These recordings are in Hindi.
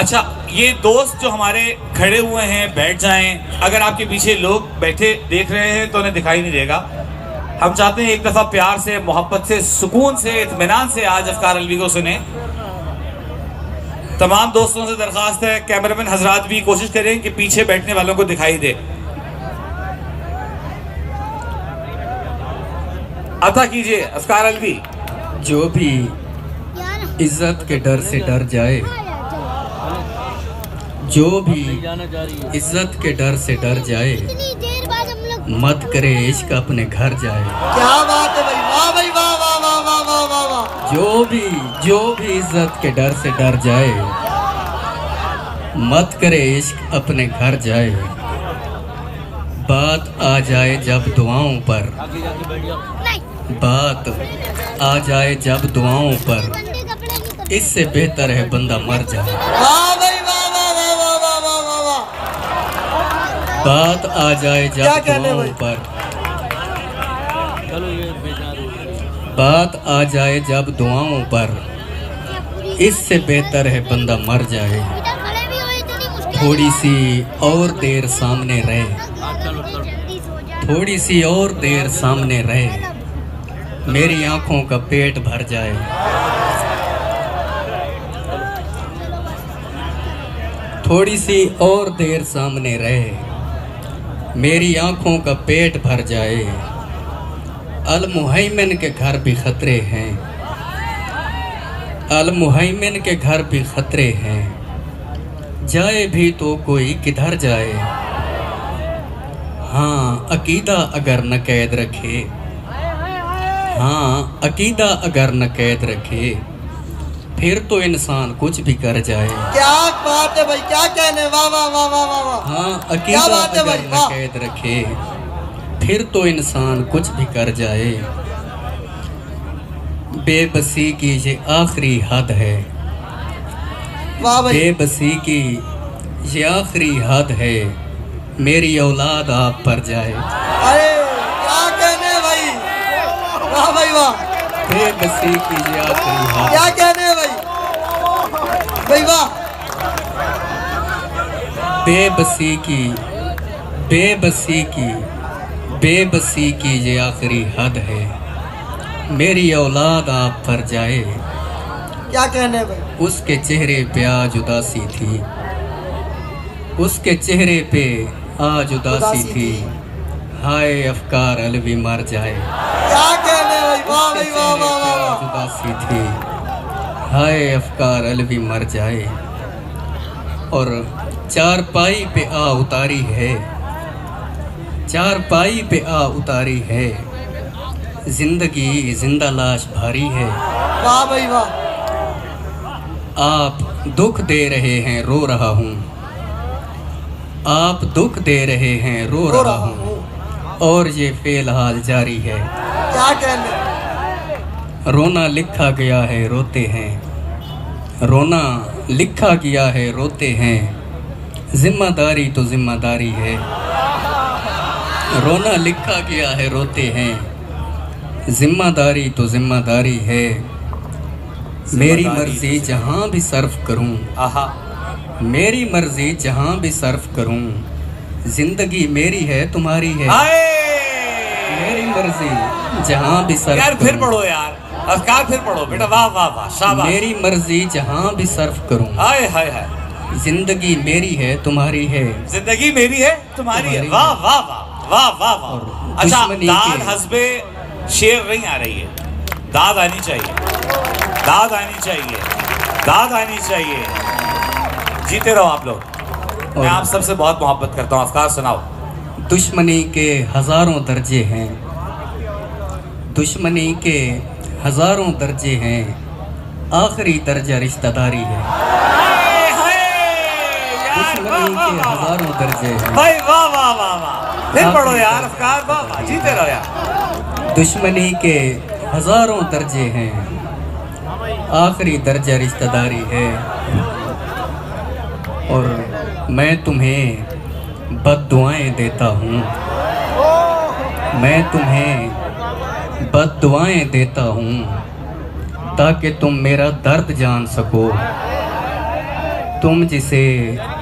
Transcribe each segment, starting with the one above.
अच्छा, ये दोस्त जो हमारे खड़े हुए हैं बैठ जाएं। अगर आपके पीछे लोग बैठे देख रहे हैं तो उन्हें दिखाई नहीं देगा। हम चाहते हैं एक दफा प्यार से, मोहब्बत से, सुकून से, इत्मीनान से आज अफ्कार अलवी को सुने। तमाम दोस्तों से दरखास्त है, कैमरामैन हजरात भी कोशिश करें कि पीछे बैठने वालों को दिखाई दे। अता कीजिए अफ्कार अलवी। जो भी इज्जत के डर से डर जाए, जो भी इज्जत के डर से डर जाए, मत करे इश्क अपने घर जाए। क्या बात है भाई, वाह भाई, वाह वाह वाह वाह वाह वाह वाह। जो भी इज्जत के डर से डर जाए, मत करे इश्क अपने घर जाए। बात आ जाए जब दुआओं पर, बात आ जाए जब दुआओं पर, इससे बेहतर है बंदा मर जाए। वाह भाई, वाह वाह वाह वाह वाह वाह वाह वाह। बात आ जाए क्या जब कहने दुआओं भाई? पर, बात आ जाए जब दुआओं पर, इससे बेहतर है बंदा मर जाए। थोड़ी सी और देर सामने रहे, थोड़ी सी और देर सामने रहे, मेरी आंखों का पेट भर जाए। थोड़ी सी और देर सामने रहे, मेरी आंखों का पेट भर जाए। अल मुहैमिन के घर भी खतरे हैं, अल मुहैमिन के घर भी खतरे हैं, जाए भी तो कोई किधर जाए। हाँ अकीदा अगर न कैद रखे, हाँ अकीदा अगर न कैद रखे, फिर तो इंसान कुछ भी कर जाए। क्या बात है भाई, क्या कहने, वाह वाह वाह वाह वाह वाह। हाँ क्या अकीदा बात है अगर भाई, न वाह। कैद रखे, फिर तो इंसान कुछ भी कर जाए। बेबसी की ये आखिरी हद है, वाह भाई। बेबसी की ये आखिरी हद है, मेरी औलाद आप पर जाए। अरे क्या कहने भाई, वाह भाई वाह। बेबसी की ये आखिरी हद, क्या कहने भाई, भाई वाह। बेबसी की, बेबसी की, बेबसी की ये आखिरी हद है, मेरी औलाद आप पर जाए। क्या कहने भाई। उसके चेहरे पे आज उदासी थी, उसके चेहरे पे आज उदासी थी, हाय अफकार अलवी मर जाए। क्या कहने भाई, वाह भाई, वाह वाह वाह वाह। आज उदासी थी, हाय अफकार अलवी मर जाए। और चारपाई पे आ उतारी है, चारपाई पे आ उतारी है, जिंदगी जिंदा लाश भारी है। वाह भाई वाह। आप दुख दे रहे हैं रो रहा हूँ, आप दुख दे रहे हैं रो रहा हूँ, और ये फिलहाल जारी है। क्या कहने। रोना लिखा गया है रोते हैं, रोना लिखा गया है रोते हैं, जिम्मेदारी तो जिम्मेदारी है। रोना लिखा गया है रोते हैं, जिम्मेदारी तो जिम्मेदारी है। मेरी मर्जी जहाँ भी सर्फ करूँ, आहा, मेरी मर्जी जहाँ भी सर्फ करूँ, जिंदगी मेरी है तुम्हारी है। हाय मेरी मर्जी जहाँ भी सर्फ यार, फिर करूँ, पढ़ो यार अफ्कार, फिर पढ़ो बेटा। वाह वाह वाह, शाबाश। मेरी मर्जी जहाँ भी सर्फ करूँ, हाय हाय हाय, जिंदगी मेरी है तुम्हारी है। जिंदगी मेरी है तुम्हारी है। तुम्हारी वाह वाह वाह वाह वाह वाह। और अच्छा, दुश्मनी दाद के- हस्बे शेर नहीं आ रही है, दाद आनी चाहिए, दाद आनी चाहिए, दाद आनी चाहिए। जीते रहो आप लोग। मैं आप सबसे बहुत मोहब्बत करता हूँ। अफ्कार सुनाओ। दुश्मनी के हजारों दर्जे हैं, दुश्मनी के हजारों दर्जे हैं, आखिरी दर्जा रिश्तेदारी है। हाय, हाय, यार, दुश्मनी वाह, के वाह, वाह। हजारों दर्जे हैं, भाई वाह वाह वाह वाह, फिर पढ़ो यार अफ्कार। वाह वाह, जीते रहो यार। दुश्मनी के हजारों दर्जे हैं, आखिरी दर्जा रिश्तेदारी है। और मैं तुम्हें बद्दुआएं देता हूँ, मैं तुम्हें बद्दुआएं देता हूँ, ताकि तुम मेरा दर्द जान सको, तुम जिसे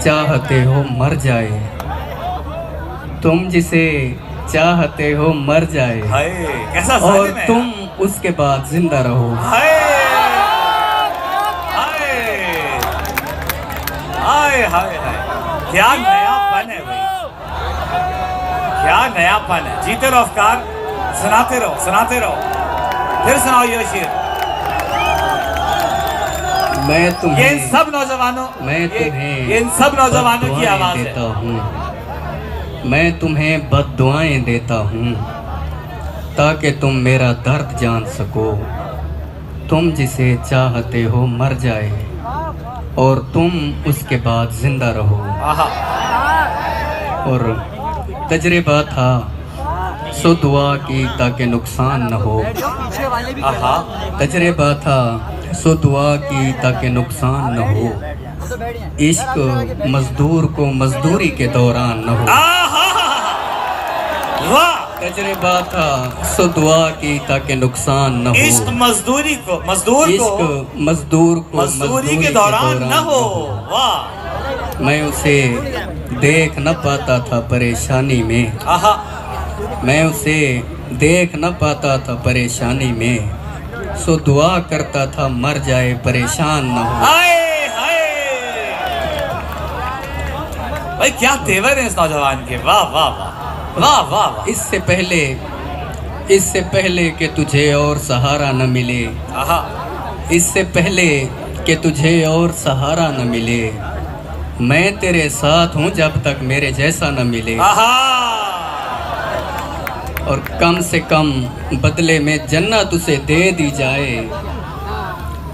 चाहते हो मर जाए, तुम जिसे चाहते हो मर जाए, हाय कैसा और जालिम है। तुम उसके बाद जिंदा रहो। हाय हाय हाय हाय हाय, क्या नयापन है भाई, क्या नयापन है। जीते रहो अफकार, सुनाते रहो सुनाते रहो। फिर सुनाओ ये शेर। मैं ये तुम्हें इन सब नौजवानों, मैं तुम्हें ये इन सब नौजवानों की बद्दुआएं आवाज है। देता हूँ, मैं तुम्हें बद्दुआएं देता हूँ ताकि तुम मेरा दर्द जान सको। तुम जिसे चाहते हो मर जाए और तुम उसके बाद जिंदा रहो। आहा और तजर्बा था सो दुआ की ताकि नुकसान न हो। आहा तजर्बा था सो दुआ की ताकि नुकसान न हो। इश्क मजदूर को मजदूरी के दौरान न हो। आहा वाह, तजर्बा था सो दुआ की ताकि नुकसान न हो। इश्क मजदूरी को मजदूर इश्क को मजदूर को मजदूरी के दौरान न हो। वाह मैं उसे देख न पाता था परेशानी में, आहा मैं उसे देख न पाता था परेशानी में, सो दुआ करता था मर जाए परेशान न हो। हाय हाय भाई, क्या तेवर है इस नौजवान के। वाह वाह वाह वाह वाह वाह। इससे पहले कि तुझे और सहारा न मिले, आहा इससे पहले कि तुझे और सहारा न मिले, मैं तेरे साथ हूँ जब तक मेरे जैसा न मिले। आहा और कम से कम बदले में जन्नत उसे दे दी जाए,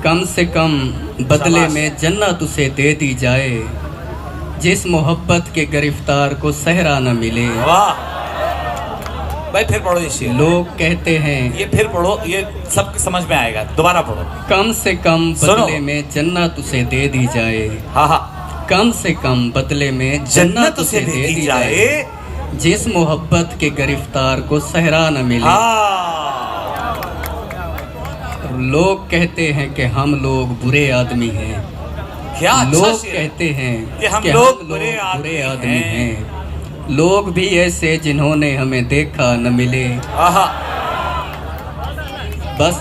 कम से कम बदले शाबाश। में जन्नत उसे दे दी जाए, जिस मोहब्बत के गिरफ्तार को सहरा न मिले। वाह भाई, फिर पढ़ो ये शेर। लोग कहते हैं ये फिर पढ़ो, ये सब समझ में आएगा। दोबारा पढ़ो। कम से कम सुनो। बदले में जन्नत उसे दे दी जाए, हाँ हाँ, कम से कम बदले में जन्नत उसे दे दी जाए, जिस मोहब्बत के गिरफ्तार को सहरा न मिले। हाँ लोग कहते हैं कि हम लोग बुरे आदमी हैं, क्या अच्छा लोग शेर। कहते हैं कि हम कि लोग बुरे आदमी आदमी हैं। हैं। लोग भी ऐसे जिन्होंने हमें देखा न मिले। आहा बस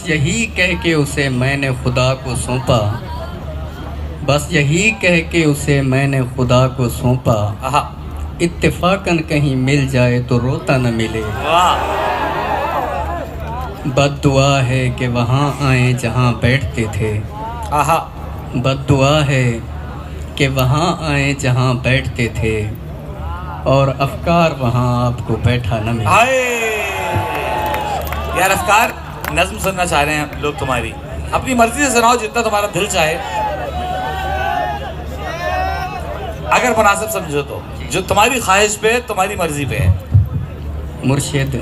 यही कह के उसे मैंने खुदा को सौंपा, बस यही कह के उसे मैंने खुदा को सौंपा। आहा इत्तेफाकन कहीं मिल जाए तो रोता न मिले। वाह बद्दुआ है कि वहाँ आए जहाँ बैठते थे, आहा बद्दुआ है कि वहाँ आए जहाँ बैठते थे, और अफकार वहाँ आपको बैठा न मिले। हाय यार, अफकार नज्म सुनना चाह रहे हैं लोग तुम्हारी। अपनी मर्जी से सुनाओ जितना तुम्हारा दिल चाहे, अगर मुनासिब समझो तो। जो तुम्हारी ख्वाहिश पे, तुम्हारी मर्जी पे है। मुर्शिद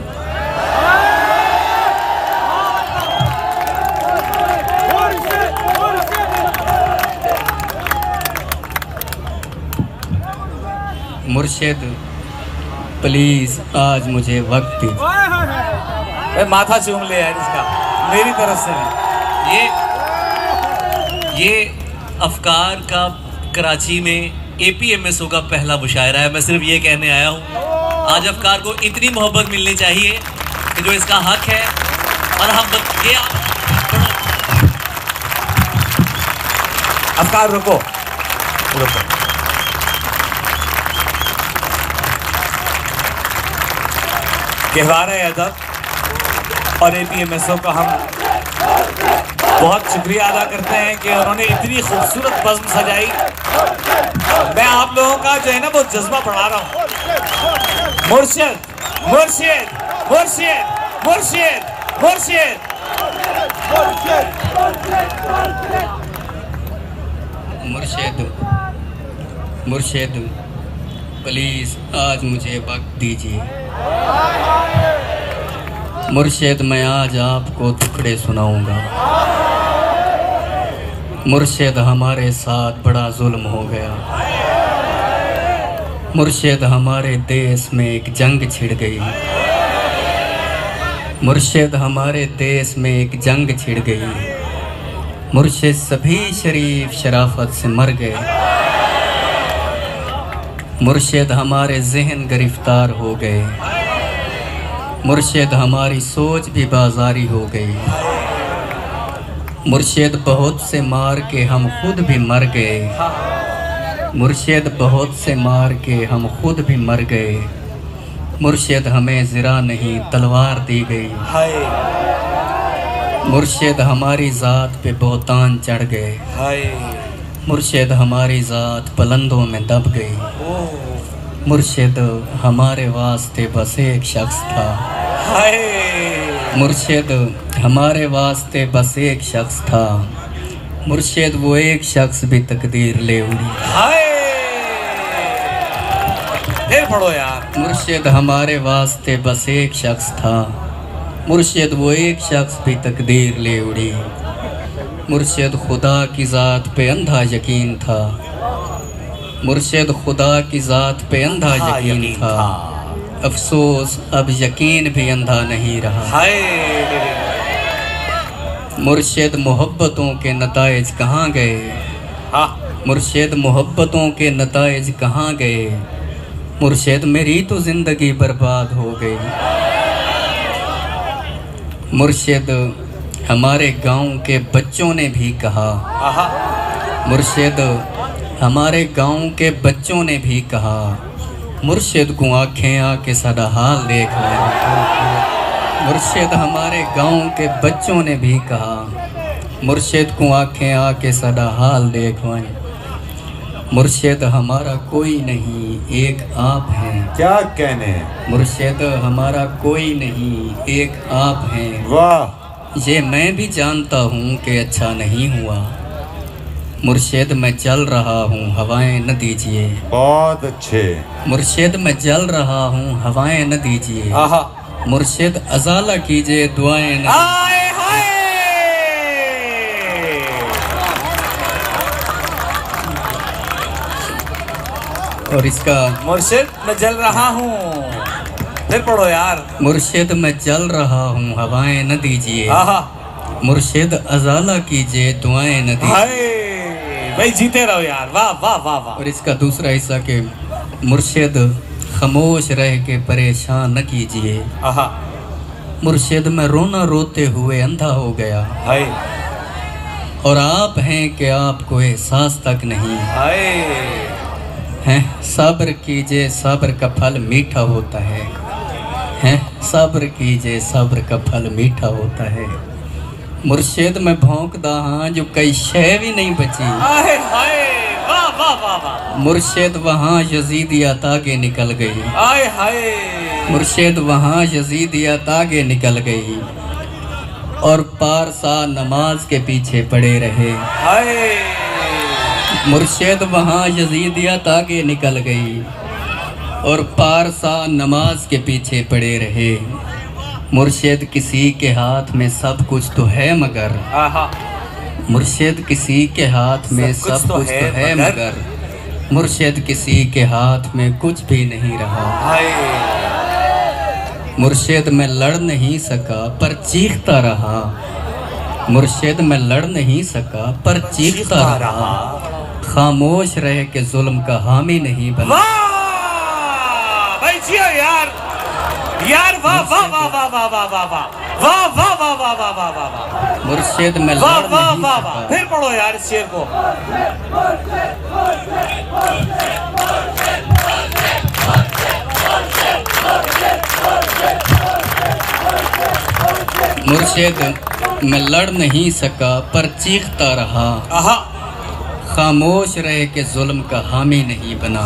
मुर्शिद प्लीज आज मुझे वक्त दीजिए। भाई माथा चूम ले यार इसका, मेरी तरफ से भी। ये अफकार का कराची में APMSO का पहला मुशायरा है। मैं सिर्फ ये कहने आया हूँ, आज अफकार को इतनी मोहब्बत मिलनी चाहिए कि जो इसका हक है। और हम ये अफकार रुको रुको, कहवारा अदब और APMSO का हम बहुत शुक्रिया अदा करते हैं कि उन्होंने इतनी खूबसूरत बज़्म सजाई। मैं आप लोगों का जो है ना वो जज्बा बढ़ा रहा हूँ। मुर्शिद मुर्शिद मुर्शिद मुर्शिद मुर्शिद मुर्शिद मुर्शिद प्लीज आज मुझे वक्त दीजिए। मुर्शिद मैं आज आपको टुकड़े सुनाऊंगा। मुर्शिद हमारे साथ बड़ा जुल्म हो गया। मुर्शिद हमारे देश में एक जंग छिड़ गई। मुर्शिद हमारे देश में एक जंग छिड़ गई। मुर्शिद सभी शरीफ शराफत से मर गए। मुर्शिद हमारे जहन गिरफ्तार हो गए। मुर्शिद हमारी सोच भी बाजारी हो गई। मुर्शिद बहुत से मार के हम खुद भी मर गए। मुर्शिद बहुत से मार के हम खुद भी मर गए। मुर्शिद हमें ज़रा नहीं तलवार दी गई। मुर्शिद हमारी ज़ात पे बहुतान चढ़ गए। मुर्शिद हमारी ज़ात बुलंदों में दब गई। मुर्शिद हमारे वास्ते बस एक शख्स था। मुर्शिद हमारे वास्ते बस एक शख्स था। मुर्शिद वो एक शख्स भी तकदीर ले उड़ी। फिर पढ़ो यार। मुर्शिद हमारे वास्ते बस एक शख्स था। मुर्शिद वो एक शख्स भी तकदीर ले उड़ी। मुर्शिद खुदा की ज़ात पे अंधा यकीन था। मुर्शिद खुदा की ज़ात पे अंधा यकीन था। अफसोस अब यकीन भी अंधा नहीं रहा। मुर्शिद मोहब्बतों के नताइज कहाँ गए? मुर्शिद मोहब्बतों के नताइज कहाँ गए? मुर्शिद मेरी तो ज़िंदगी बर्बाद हो गई। मुर्शिद हमारे गांव के बच्चों ने भी कहा। मुर्शिद हमारे गांव के बच्चों ने भी कहा, मुर्शिद को आँखें आके सादा हाल देख लें। मुर्शिद हमारे गांव के बच्चों ने भी कहा, मुर्शिद को आँखें आके सादा हाल देख लें। मुर्शिद हमारा कोई नहीं एक आप हैं। क्या कहने? मुर्शिद हमारा कोई नहीं एक आप हैं। वाह! ये मैं भी जानता हूँ कि अच्छा नहीं हुआ। मुर्शिद मैं चल रहा हूँ हवाएं न दीजिए। बहुत अच्छे। मुर्शिद मैं जल रहा हूँ हवाएं न दीजिए। मुर्शिद अजाला कीजिए दुआएं न दीजिए। और इसका मुर्शिद मैं जल रहा हूँ। फिर पढ़ो यार। मुर्शिद मैं जल रहा हूँ हवाएं न दीजिए। मुर्शिद अजाला कीजिए दुआएं न दीजिए। भाई जीते रहो यार। वाह वाह वाह वाह। और इसका दूसरा हिस्सा के मुर्शिद खामोश रह के परेशान न कीजिए। मुर्शिद मैं रोना रोते हुए अंधा हो गया। और आप हैं कि आपको एहसास तक नहीं हैं। सब्र कीजिए सब्र का फल मीठा होता है। हैं सब्र कीजिए सब्र का फल मीठा होता है। मुर्शिद में भौंकदा हाँ जो कई शय भी नहीं बची। वाह वाह वाह वाह। मुर्शिद वहाँ यजीदिया तागे निकल गई। आए हाय। मुर्शिद वहाँ यजीदिया तागे निकल गई और पारसा नमाज के पीछे पड़े रहे। मुर्शिद वहाँ यजीदिया तागे निकल गई और पारसा नमाज के पीछे पड़े रहे। मुर्शिद किसी के हाथ में सब कुछ तो है मगर। मुर्शिद किसी के हाथ में सब कुछ तो है मगर मुर्शिद किसी के हाथ में कुछ भी नहीं रहा। मुर्शिद मैं लड़ नहीं सका पर चीखता रहा। मुर्शिद मैं लड़ नहीं सका पर चीखता रहा। खामोश रह के जुल्म का हामी नहीं बना। भाई जियो यार। यार वाह वाह वाह वाह वाह वाह वाह वाह वाह वाह वाह वाह वाह वाह वाह। मुर्शिद में वाह लड़ वाह नहीं वाह सका। वाह। फिर पढ़ो यार इस शेर को। मुर्शिद मैं लड़ नहीं सका पर चीखता रहा। खामोश रह के जुल्म का हामी नहीं बना।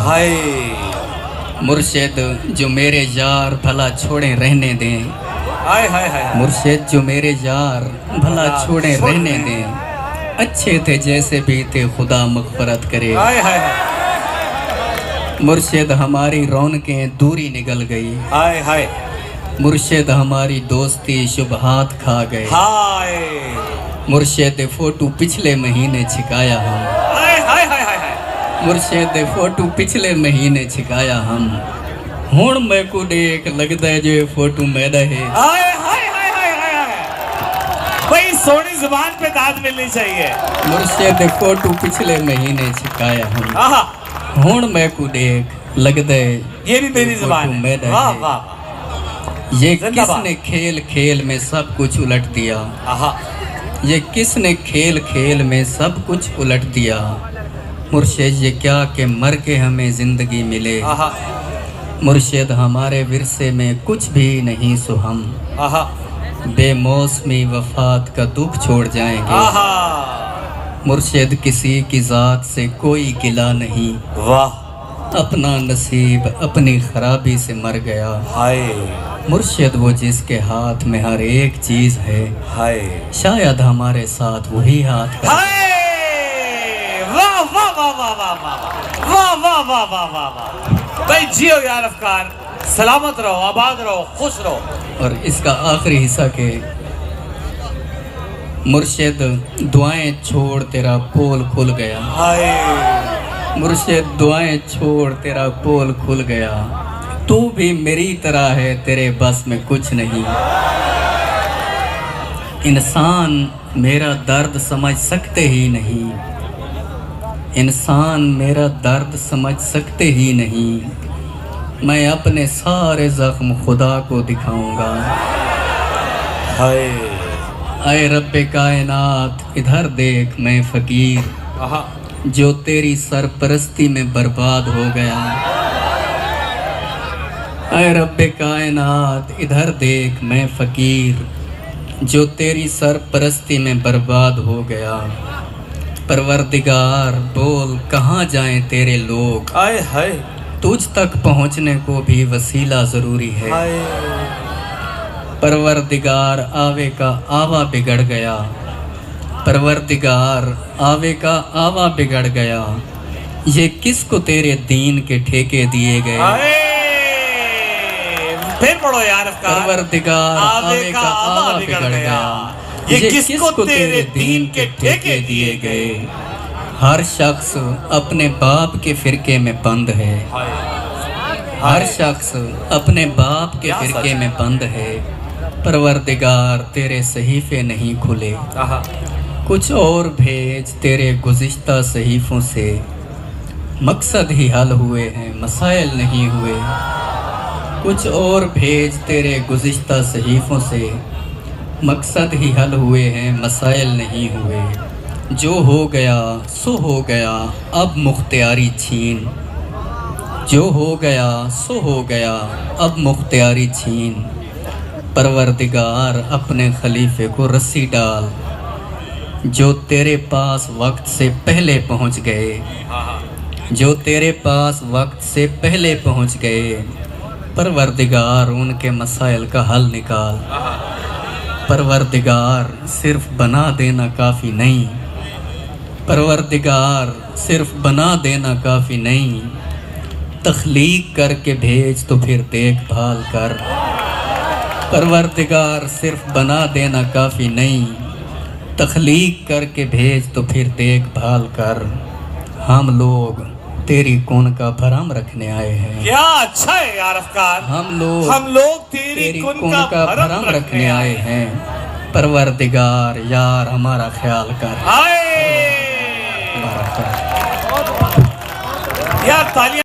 मुर्शिद जो मेरे यार भला छोड़े रहने दें। मुर्शिद जो मेरे यार भला छोड़े रहने दें। अच्छे थे जैसे भी थे खुदा मग़फ़िरत करे। मुर्शिद हमारी रौनकें दूरी निकल गई। मुर्शिद हमारी दोस्ती शुबहात खा गए। मुर्शिद फोटो पिछले महीने छिकाया हम। मुर्शिद फोटो पिछले महीने छिकाया हम। हुण मैं को देख लगता है जो फोटो मेरा है। भाई सोनी जुबान पे दाद मिलनी चाहिए। मुर्शिद फोटो पिछले महीने छिकाया हम आहा, हुण मैं को देख लगदा है ये भी मेरी जुबान है। मेरा वाह है। वाह वाह। ये जिंदाबाद। किसने खेल खेल में सब कुछ उलट दिया। आहा, ये किसने खेल खेल में सब कुछ उलट दिया। मुर्शिद ये क्या कि मर के हमें जिंदगी मिले। आहा, मुर्शिद हमारे विरसे में कुछ भी नहीं सो हम आहा, बेमौसमी वफात का दुख छोड़ जाएंगे। आहा, मुर्शिद किसी की जात से कोई गिला नहीं, वाह, अपना नसीब अपनी खराबी से मर गया। हाय मुर्शिद वो जिसके हाथ में हर एक चीज है, हाय शायद हमारे साथ वही हाथ है। हाय, वाह वाह वाह वाह वाह वाह वाह वाह वाह वाह वाह वाह। भाई जियो यार अफकार, सलामत रहो, आबाद रहो, खुश रहो। और इसका आखिरी हिस्सा के मुर्शिद दुआएं छोड़ तेरा पोल खुल गया। हाय, मुर्शिद दुआएं छोड़ तेरा पोल खुल गया। तू भी मेरी तरह है, तेरे बस में कुछ नहीं। इंसान मेरा दर्द समझ सकते ही नहीं, इंसान मेरा दर्द समझ सकते ही नहीं। मैं अपने सारे जख्म खुदा को दिखाऊंगा। हाय, आए रब्बे कायनात इधर देख मैं फकीर, आहा, जो तेरी सरपरस्ती में बर्बाद हो गया। आए रब्बे कायनात इधर देख मैं फकीर, जो तेरी सरपरस्ती में बर्बाद हो गया। परवरदिगार बोल कहाँ जाएं तेरे लोग, हाय हाय तुझ तक पहुँचने को भी वसीला ज़रूरी है। हाय, परवरदिगार आवे का आवा बिगड़ गया, परवरदिगार आवे का आवा बिगड़ गया। ये किसको तेरे दीन के ठेके दिए गए। हाय, फिर पढ़ो यार अफकार। परवरदिगार आवे का आवा बिगड़ गया, ये किसको तेरे दीन के ठेके दिए गए। हर शख्स अपने बाप के फिरके में बंद है, हाय, हर शख्स अपने बाप के क्या सच फिरके है। में बंद है। परवरदिगार तेरे सहीफे नहीं खुले, आहा, कुछ और भेज तेरे गुज़िश्ता सहीफ़ों से। मकसद ही हल हुए हैं मसाइल नहीं हुए, कुछ और भेज तेरे गुज़िश्ता सहीफ़ों से। मकसद ही हल हुए हैं मसाइल नहीं हुए। जो हो गया सो हो गया अब मुख्तियारी छीन, जो हो गया सो हो गया अब मुख्तियारी छीन। परवरदिगार अपने खलीफे को रस्सी डाल, जो तेरे पास वक्त से पहले पहुंच गए, जो तेरे पास वक्त से पहले पहुंच गए। परवरदिगार उनके मसाइल का हल निकाल। परवरदिगार सिर्फ बना देना काफ़ी नहीं, परवरदिगार सिर्फ बना देना काफ़ी नहीं। तख्लीक करके भेज तो फिर देखभाल कर। परवरदिगार सिर्फ बना देना काफ़ी नहीं, तख्लीक करके भेज तो फिर देखभाल कर। हम लोग तेरी कौन का भरम रखने आए हैं। क्या अच्छा है यार अफकार। हम लोग तेरी कौन कुन का भरम रखने आए हैं। परवरदिगार यार हमारा ख्याल कर। हाय हमारा ख्याल। यार तालियां।